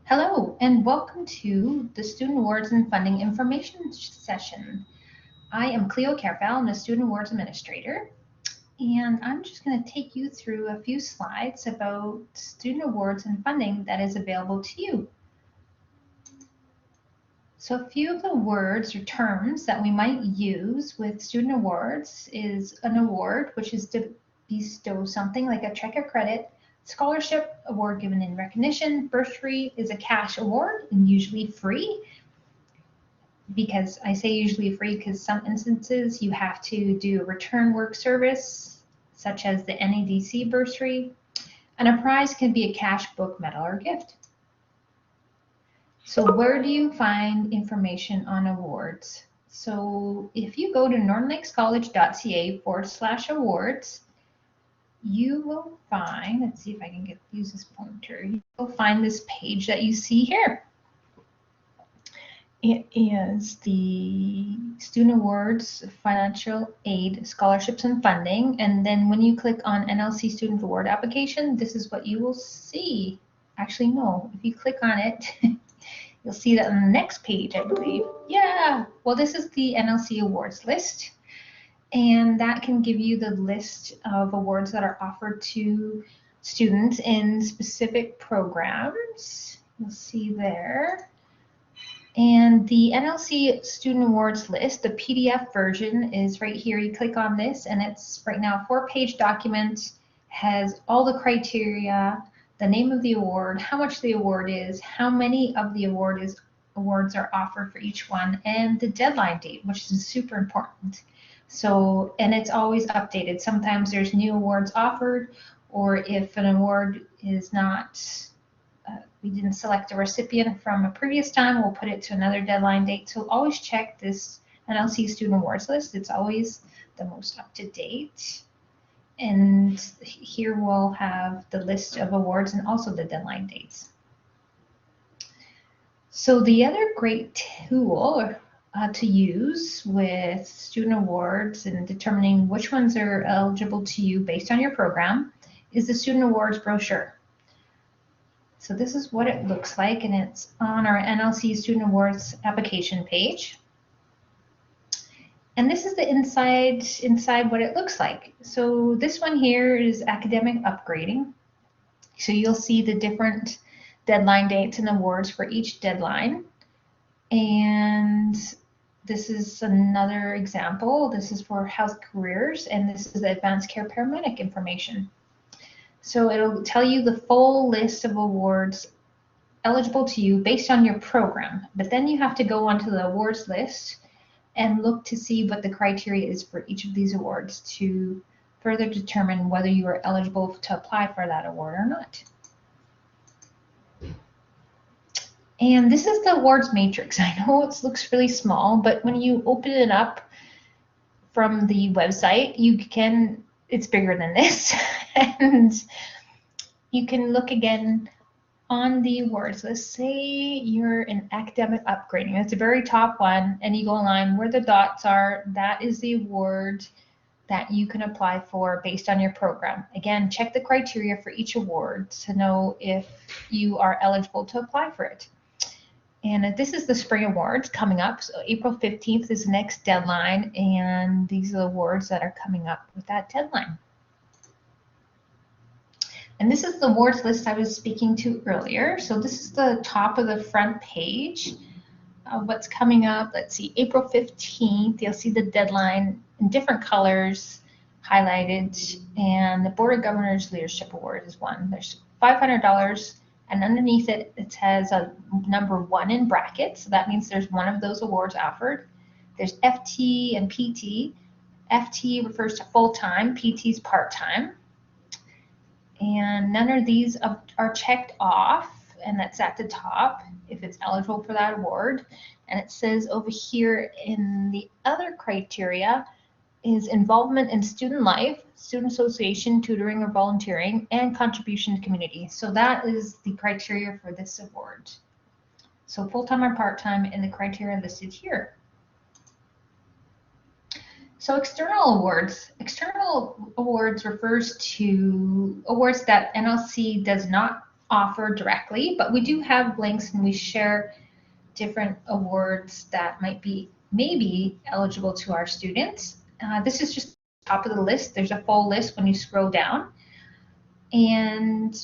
Hello, and welcome to the Student Awards and Funding Information Session. I am Cleo Carfell, I'm the Student Awards Administrator, and I'm just going to take you through a few slides about student awards and funding that is available to you. So a few of the words or terms that we might use with student awards is an award, which is to bestow something like a check or credit. Scholarship, award given in recognition. Bursary is a cash award and usually free. Because I say usually free because some instances you have to do a return work service, such as the NADC bursary. And a prize can be a cash, book, medal, or gift. So where do you find information on awards? So if you go to northernlakescollege.ca/awards, you will find, let's see if I can use this pointer, you will find this page that you see here. It is the Student Awards, Financial Aid, Scholarships, and Funding. And then when you click on NLC Student Award Application, this is what you will see. Actually, no, if you click on it, you'll see that on the next page, I believe. Yeah, well, this is the Nlc Awards List. And that can give you the list of awards that are offered to students in specific programs. You'll see there. And the NLC Student Awards List, the PDF version, is right here. You click on this, and it's right now a 4-page document, has all the criteria, the name of the award, how much the award is, how many of the awards are offered for each one, and the deadline date, which is super important. So, and it's always updated. Sometimes there's new awards offered, or if an award is not, we didn't select a recipient from a previous time, we'll put it to another deadline date. So always check this NLC Student Awards List. It's always the most up to date. And here we'll have the list of awards and also the deadline dates. So the other great tool to use with student awards and determining which ones are eligible to you based on your program is the Student Awards Brochure. So this is what it looks like, and it's on our NLC Student Awards application page. And this is the inside what it looks like. So this one here is academic upgrading. So you'll see the different deadline dates and awards for each deadline. And this is another example. This is for health careers, and this is the advanced care paramedic information. So it'll tell you the full list of awards eligible to you based on your program. But then you have to go onto the awards list and look to see what the criteria is for each of these awards to further determine whether you are eligible to apply for that award or not. And this is the awards matrix. I know it looks really small, but when you open it up from the website, it's bigger than this. And you can look again on the awards list. Say you're in academic upgrading. That's the very top one, and you go line where the dots are. That is the award that you can apply for based on your program. Again, check the criteria for each award to know if you are eligible to apply for it. And this is the spring awards coming up. So April 15th is the next deadline, and these are the awards that are coming up with that deadline. And this is the awards list I was speaking to earlier. So this is the top of the front page of what's coming up. Let's see, April 15th, you'll see the deadline in different colors highlighted. And the Board of Governors Leadership Award is one. There's $500, and underneath it, it has a number 1 in brackets. So that means there's one of those awards offered. There's FT and PT. FT refers to full-time, PT is part-time. And none of these are checked off, and that's at the top if it's eligible for that award. And it says over here in the other criteria is involvement in student life, student association, tutoring or volunteering, and contribution to community. So that is the criteria for this award. So full-time or part-time in the criteria listed here. So external awards. External awards refers to awards that NLC does not offer directly, but we do have links and we share different awards that might be maybe eligible to our students. This is just top of the list. There's a full list when you scroll down. And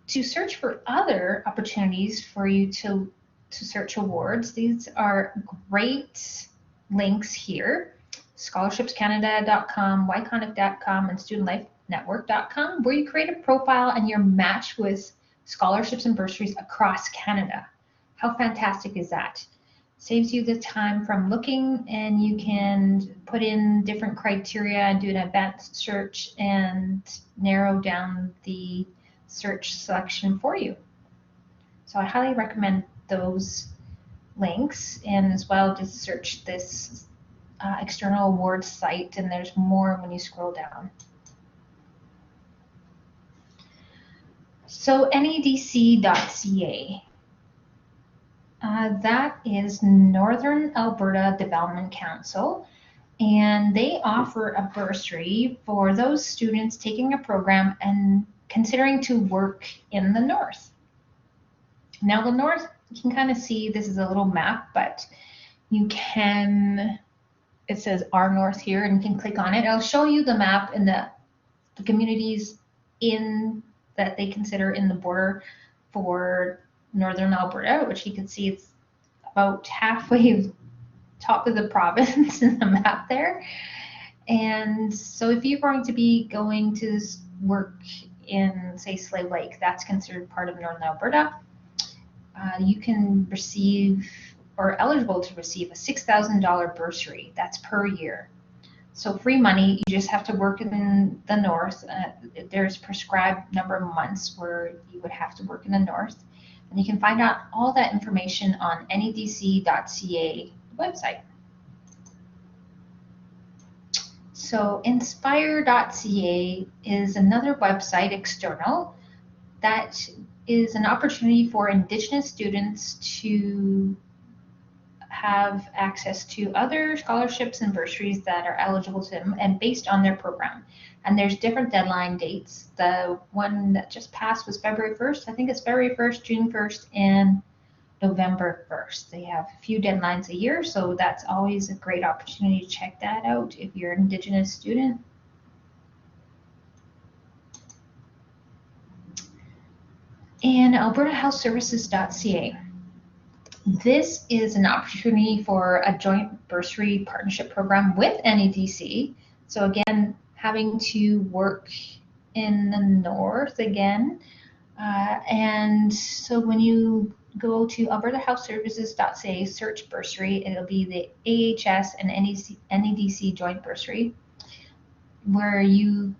to search for other opportunities for you to search awards, these are great links here. scholarshipscanada.com, yconic.com, and studentlifenetwork.com, where you create a profile and you're matched with scholarships and bursaries across Canada. How fantastic is that? Saves you the time from looking, and you can put in different criteria and do an advanced search and narrow down the search selection for you. So I highly recommend those links, and as well just search this external awards site, and there's more when you scroll down. So nedc.ca. That is Northern Alberta Development Council, and they offer a bursary for those students taking a program and considering to work in the north. Now the north, you can kind of see, this is a little map, but you can, it says our north here, and you can click on it. I'll show you the map and the communities in that they consider in the border for Northern Alberta, which you can see it's about halfway top of the province in the map there. And so if you're going to be going to work in, say, Slave Lake, that's considered part of Northern Alberta. You can receive, or eligible to receive, a $6,000 bursary. That's per year. So free money, you just have to work in the north. There's prescribed number of months where you would have to work in the north. And you can find out all that information on nedc.ca website. So inspire.ca is another website, external, that is an opportunity for Indigenous students to have access to other scholarships and bursaries that are eligible to them and based on their program. And there's different deadline dates. The one that just passed was February 1st. I think it's February 1st, June 1st, and November 1st. They have a few deadlines a year, so that's always a great opportunity to check that out if you're an Indigenous student. And albertahealthservices.ca. This is an opportunity for a joint bursary partnership program with NEDC. So again, having to work in the north again. And so when you go to albertahealthservices.ca, search bursary, it'll be the AHS and NEDC joint bursary, where you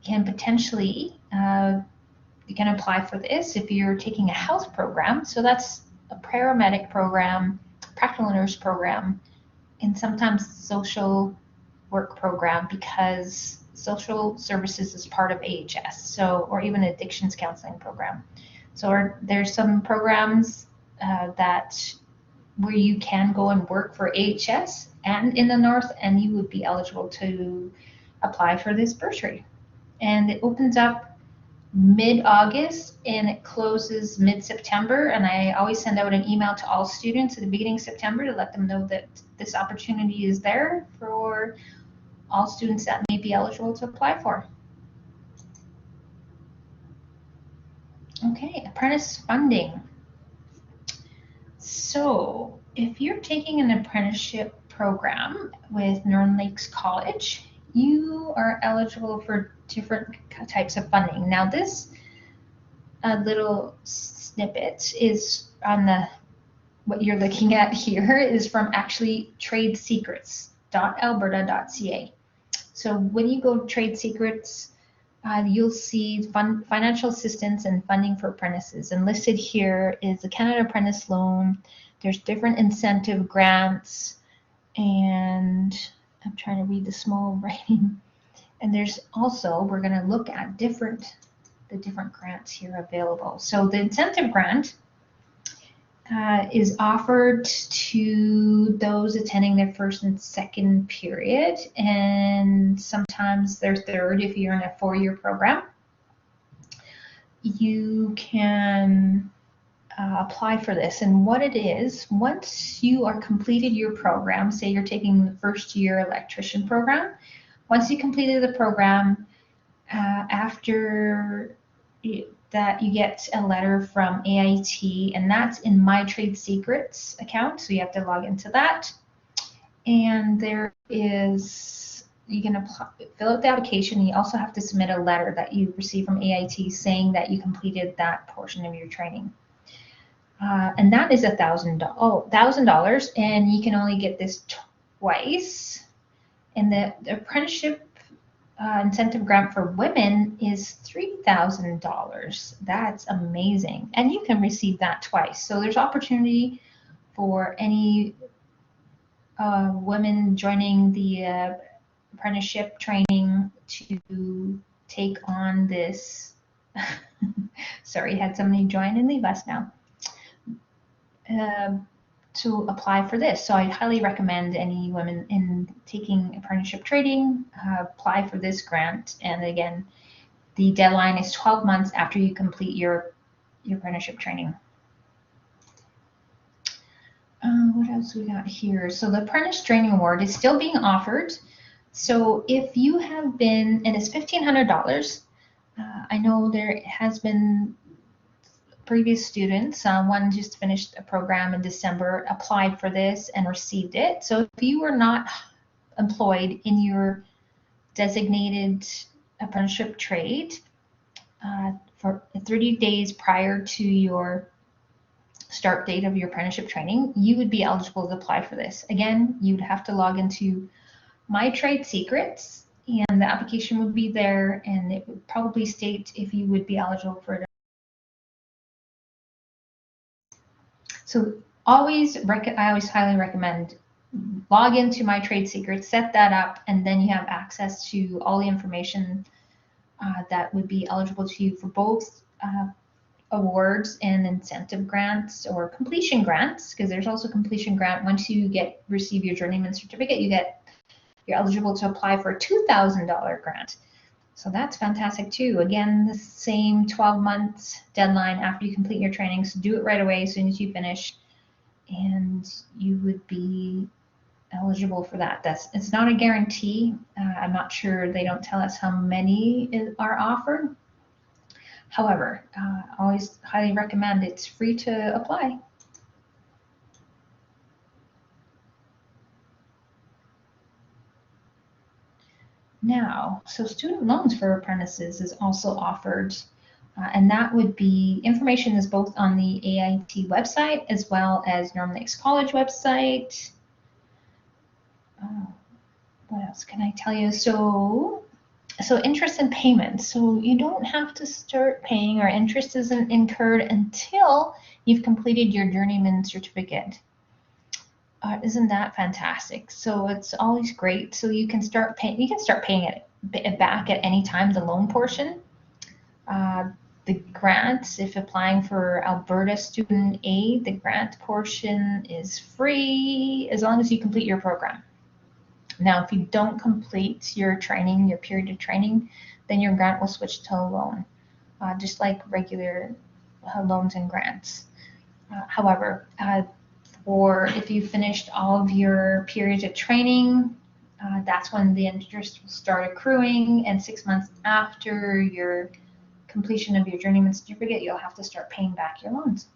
can potentially, you can apply for this if you're taking a health program. So that's a paramedic program, practical nurse program, and sometimes social work program, because social services is part of AHS, so, or even addictions counseling program. So there's some programs that where you can go and work for AHS and in the north, and you would be eligible to apply for this bursary. And it opens up mid-August and it closes mid-September, and I always send out an email to all students at the beginning of September to let them know that this opportunity is there for all students that may be eligible to apply for. Okay, Apprentice Funding. So if you're taking an apprenticeship program with Northern Lakes College, you are eligible for different types of funding. Now this little snippet is on the, what you're looking at here is from actually tradesecrets.alberta.ca. So when you go to Trade Secrets, you'll see financial assistance and funding for apprentices. And listed here is the Canada Apprentice Loan. There's different incentive grants, and I'm trying to read the small writing. And there's also, we're going to look at the different grants here available. So the incentive grant is offered to those attending their first and second period, and sometimes their third if you're in a 4-year program. you can apply for this. And what it is, once you are completed your program, say you're taking the first year electrician program, once you completed the program, after that you get a letter from AIT, and that's in My Trade Secrets account, so you have to log into that. And there is, you can apply, fill out the application. You also have to submit a letter that you receive from AIT saying that you completed that portion of your training. And that is $1,000, and you can only get this twice. And the apprenticeship incentive grant for women is $3,000. That's amazing, and you can receive that twice. So there's opportunity for any women joining the apprenticeship training to take on this. Sorry, had somebody join and leave us now. To apply for this. So I highly recommend any women in taking apprenticeship training apply for this grant. And again, the deadline is 12 months after you complete your apprenticeship training. What else we got here? So the Apprentice Training Award is still being offered. So if you have been, and it's $1,500, I know there has been previous students, one just finished a program in December, applied for this and received it. So if you were not employed in your designated apprenticeship trade for 30 days prior to your start date of your apprenticeship training, you would be eligible to apply for this. Again, you'd have to log into My Trade Secrets, and the application would be there, and it would probably state if you would be eligible for it. So I always highly recommend log into My Trade Secrets, set that up, and then you have access to all the information that would be eligible to you for both awards and incentive grants or completion grants, because there's also completion grant. Once you receive your journeyman certificate, you're eligible to apply for a $2,000 grant. So that's fantastic too. Again, the same 12 months deadline after you complete your training. So do it right away as soon as you finish, and you would be eligible for that. It's not a guarantee. I'm not sure, they don't tell us how many are offered. However, always highly recommend, it's free to apply. Now, so student loans for apprentices is also offered, and that would be, information is both on the AIT website as well as Nlc College website. What else can I tell you? So interest and payments. So you don't have to start paying, or interest isn't incurred until you've completed your journeyman certificate. Isn't that fantastic? So it's always great. So you can start paying. You can start paying it back at any time. The loan portion, the grants. If applying for Alberta student aid, the grant portion is free as long as you complete your program. Now, if you don't complete your training, your period of training, then your grant will switch to a loan, just like regular loans and grants. However, or if you finished all of your periods of training, that's when the interest will start accruing, and 6 months after your completion of your journeyman certificate, you'll have to start paying back your loans.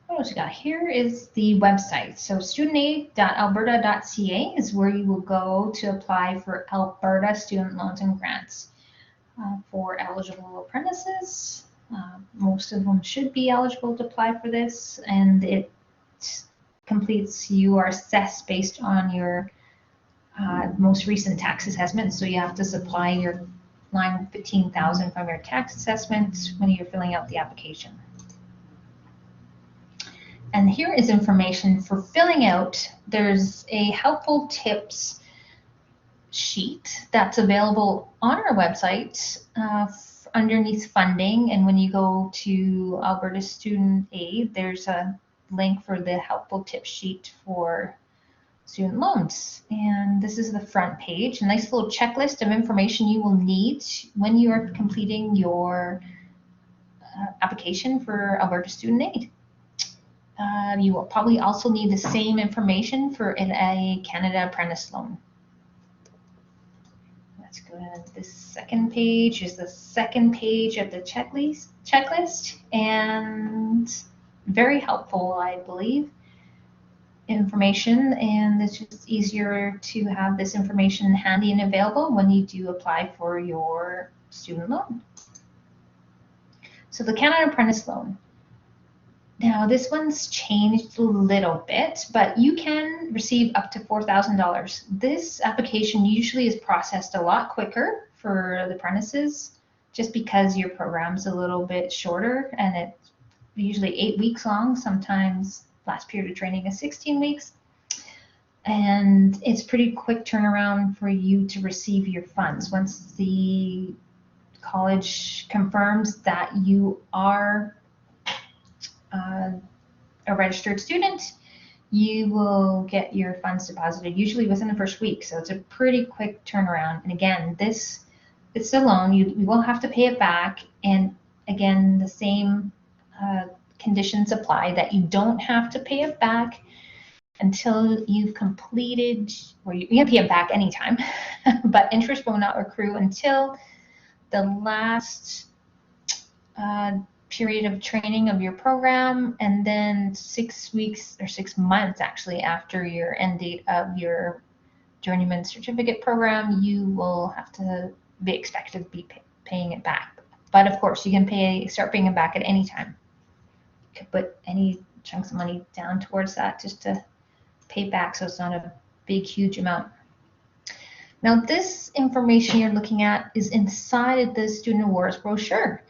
What else we got here is the website. So studentaid.alberta.ca is where you will go to apply for Alberta student loans and grants for eligible apprentices. Most of them should be eligible to apply for this, and it completes, you are assessed based on your most recent tax assessment. So you have to supply your line 15,000 from your tax assessment when you're filling out the application. And here is information for filling out. There's a helpful tips sheet that's available on our website underneath funding. And when you go to Alberta Student Aid, there's a link for the helpful tips sheet for student loans. And this is the front page, a nice little checklist of information you will need when you are completing your application for Alberta Student Aid. You will probably also need the same information for a Canada Apprentice loan. Let's go to this second page. Is the second page of the checklist, and very helpful, I believe, information, and it's just easier to have this information handy and available when you do apply for your student loan. So the Canada Apprentice loan. Now this one's changed a little bit, but you can receive up to $4,000. This application usually is processed a lot quicker for the apprentices, just because your program's a little bit shorter, and it's usually 8 weeks long. Sometimes last period of training is 16 weeks. And it's pretty quick turnaround for you to receive your funds. Once the college confirms that you are a registered student, you will get your funds deposited usually within the first week. So it's a pretty quick turnaround. And again, it's a loan. You will have to pay it back. And again, the same conditions apply, that you don't have to pay it back until you've completed, or you can pay it back anytime, but interest will not accrue until the last period of training of your program, and then 6 weeks or 6 months actually after your end date of your journeyman certificate program, you will have to be expected to be paying it back. But of course, you can start paying it back at any time. You could put any chunks of money down towards that just to pay back, so it's not a big, huge amount. Now, this information you're looking at is inside of the Student Awards brochure.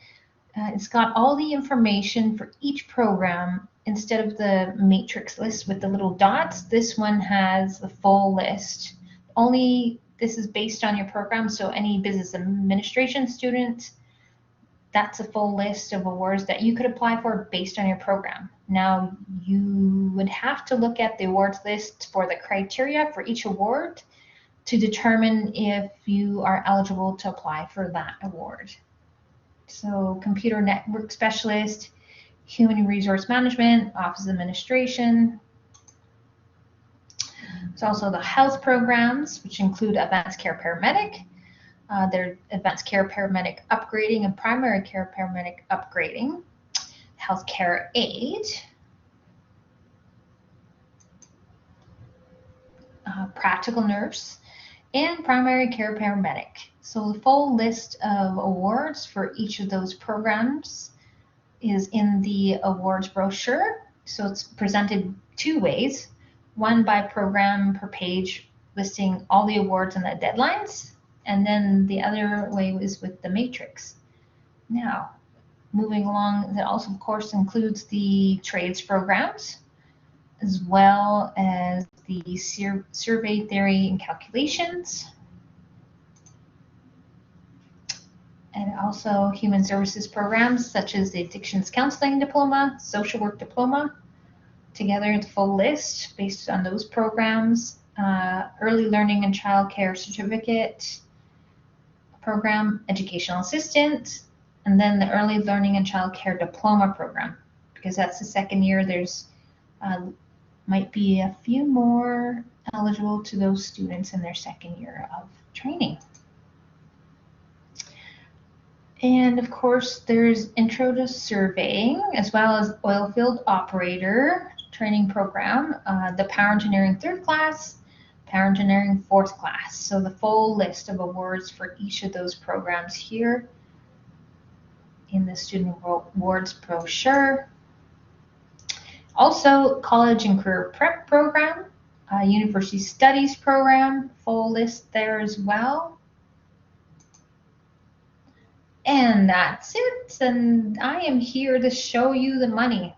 It's got all the information for each program. Instead of the matrix list with the little dots, this one has the full list. Only this is based on your program, so any business administration student, that's a full list of awards that you could apply for based on your program. Now, you would have to look at the awards list for the criteria for each award to determine if you are eligible to apply for that award. So computer network specialist, human resource management, office administration. There's also the health programs, which include advanced care paramedic, their advanced care paramedic upgrading and primary care paramedic upgrading, healthcare aid, practical nurse, and primary care paramedic. So the full list of awards for each of those programs is in the awards brochure. So it's presented 2 ways, one by program per page listing all the awards and the deadlines, and then the other way is with the matrix. Now, moving along, that also of course includes the trades programs, as well as the survey theory and calculations, and also human services programs such as the addictions counseling diploma, social work diploma, together in the full list based on those programs, early learning and child care certificate program, educational assistant, and then the early learning and child care diploma program, because that's the second year. There's might be a few more eligible to those students in their second year of training. And of course, there's intro to surveying, as well as oil field operator training program, the power engineering 3rd class, power engineering 4th class. So the full list of awards for each of those programs here in the Student Awards brochure. Also, college and career prep program, university studies program, full list there as well. And that's it, and I am here to show you the money.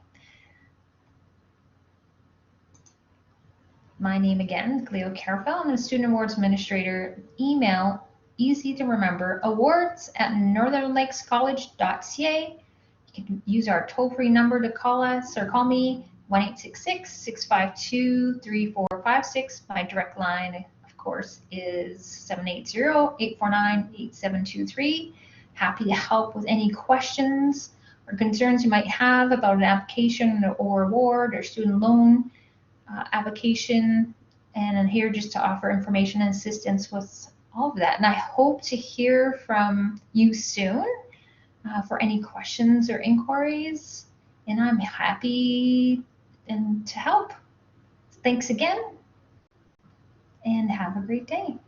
My name again, Cleo Carfell. I'm a Student Awards Administrator. Email, easy to remember, awards@northernlakescollege.ca. You can use our toll-free number to call us or call me, 1-866-652-3456. My direct line, of course, is 780-849-8723. Happy to help with any questions or concerns you might have about an application or award or student loan application. And I'm here just to offer information and assistance with all of that. And I hope to hear from you soon for any questions or inquiries. And I'm happy to help. Thanks again, and have a great day.